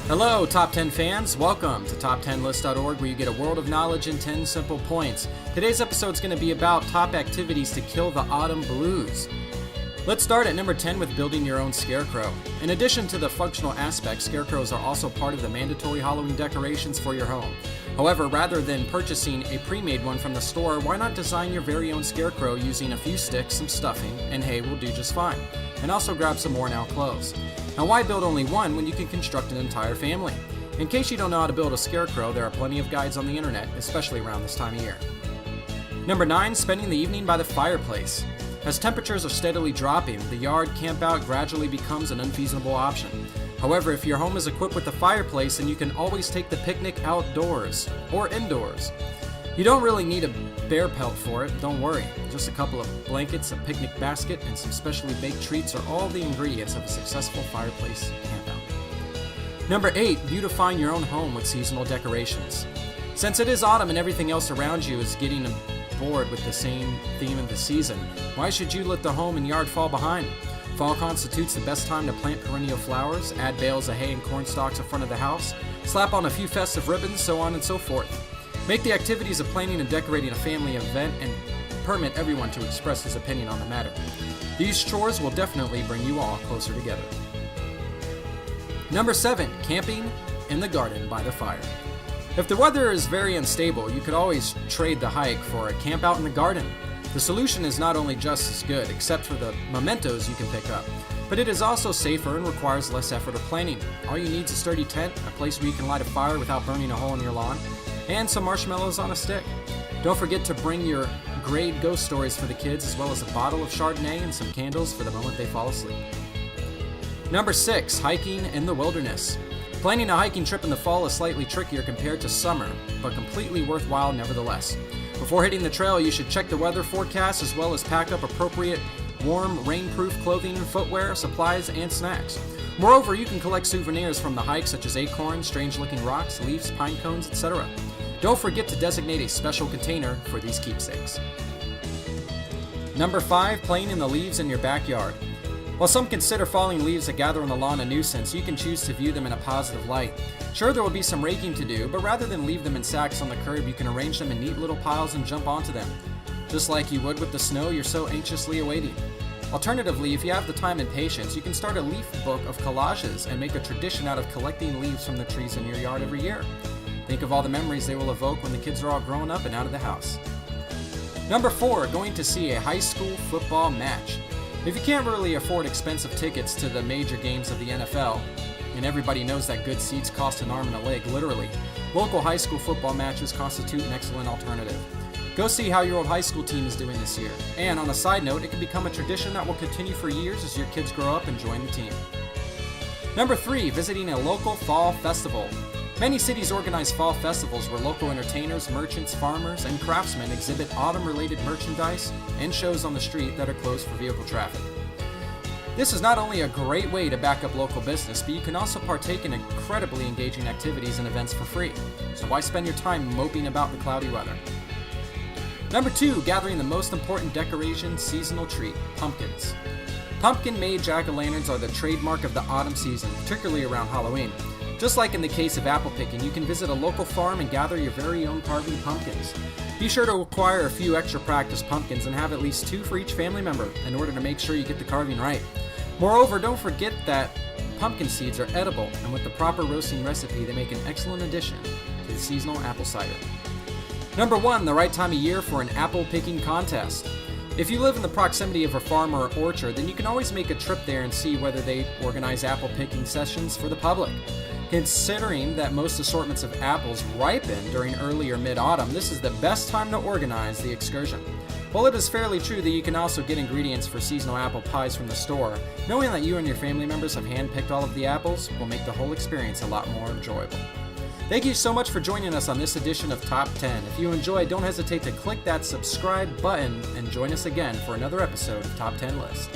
Hello, Top 10 fans. Welcome to top10list.org, where you get a world of knowledge in 10 simple points. Today's episode is going to be about top activities to kill the autumn blues. Let's start at number 10 with building your own scarecrow. In addition to the functional aspects, scarecrows are also part of the mandatory Halloween decorations for your home. However, rather than purchasing a pre-made one from the store, why not design your very own scarecrow using a few sticks, some stuffing, and hay will do just fine. And also grab some worn out clothes. Now, why build only one when you can construct an entire family? In case you don't know how to build a scarecrow, there are plenty of guides on the internet, especially around this time of year. Number 9, spending the evening by the fireplace. As temperatures are steadily dropping, the yard campout gradually becomes an unfeasible option. However, if your home is equipped with a fireplace, then you can always take the picnic outdoors or indoors. You don't really need a bear pelt for it, don't worry. Just a couple of blankets, a picnic basket, and some specially baked treats are all the ingredients of a successful fireplace campout. Number 8, beautifying your own home with seasonal decorations. Since it is autumn and everything else around you is getting bored with the same theme of the season, why should you let the home and yard fall behind? Fall constitutes the best time to plant perennial flowers, add bales of hay and corn stalks in front of the house, slap on a few festive ribbons, so on and so forth. Make the activities of planning and decorating a family event and permit everyone to express his opinion on the matter. These chores will definitely bring you all closer together. Number 7, camping in the garden by the fire. If the weather is very unstable, you could always trade the hike for a camp out in the garden. The solution is not only just as good, except for the mementos you can pick up, but it is also safer and requires less effort or planning. All you need is a sturdy tent, a place where you can light a fire without burning a hole in your lawn, and some marshmallows on a stick. Don't forget to bring your great ghost stories for the kids, as well as a bottle of Chardonnay and some candles for the moment they fall asleep. Number 6, hiking in the wilderness. Planning a hiking trip in the fall is slightly trickier compared to summer, but completely worthwhile nevertheless. Before hitting the trail, you should check the weather forecast as well as pack up appropriate warm, rainproof clothing and footwear, supplies, and snacks. Moreover, you can collect souvenirs from the hike such as acorns, strange-looking rocks, leaves, pine cones, etc. Don't forget to designate a special container for these keepsakes. Number 5, playing in the leaves in your backyard. While some consider falling leaves that gather on the lawn a nuisance, you can choose to view them in a positive light. Sure, there will be some raking to do, but rather than leave them in sacks on the curb, you can arrange them in neat little piles and jump onto them, just like you would with the snow you're so anxiously awaiting. Alternatively, if you have the time and patience, you can start a leaf book of collages and make a tradition out of collecting leaves from the trees in your yard every year. Think of all the memories they will evoke when the kids are all grown up and out of the house. Number 4, going to see a high school football match. If you can't really afford expensive tickets to the major games of the NFL, and everybody knows that good seats cost an arm and a leg, literally, local high school football matches constitute an excellent alternative. Go see how your old high school team is doing this year. And on a side note, it can become a tradition that will continue for years as your kids grow up and join the team. Number 3, visiting a local fall festival. Many cities organize fall festivals where local entertainers, merchants, farmers, and craftsmen exhibit autumn-related merchandise and shows on the street that are closed for vehicle traffic. This is not only a great way to back up local business, but you can also partake in incredibly engaging activities and events for free. So why spend your time moping about the cloudy weather? Number 2, gathering the most important decoration seasonal treat, pumpkins. Pumpkin-made jack-o'-lanterns are the trademark of the autumn season, particularly around Halloween. Just like in the case of apple picking, you can visit a local farm and gather your very own carving pumpkins. Be sure to acquire a few extra practice pumpkins and have at least 2 for each family member in order to make sure you get the carving right. Moreover, don't forget that pumpkin seeds are edible, and with the proper roasting recipe, they make an excellent addition to the seasonal apple cider. Number 1, the right time of year for an apple picking contest. If you live in the proximity of a farm or orchard, then you can always make a trip there and see whether they organize apple picking sessions for the public. Considering that most assortments of apples ripen during early or mid-autumn, this is the best time to organize the excursion. While it is fairly true that you can also get ingredients for seasonal apple pies from the store, knowing that you and your family members have hand-picked all of the apples will make the whole experience a lot more enjoyable. Thank you so much for joining us on this edition of Top 10. If you enjoyed, don't hesitate to click that subscribe button and join us again for another episode of Top 10 List.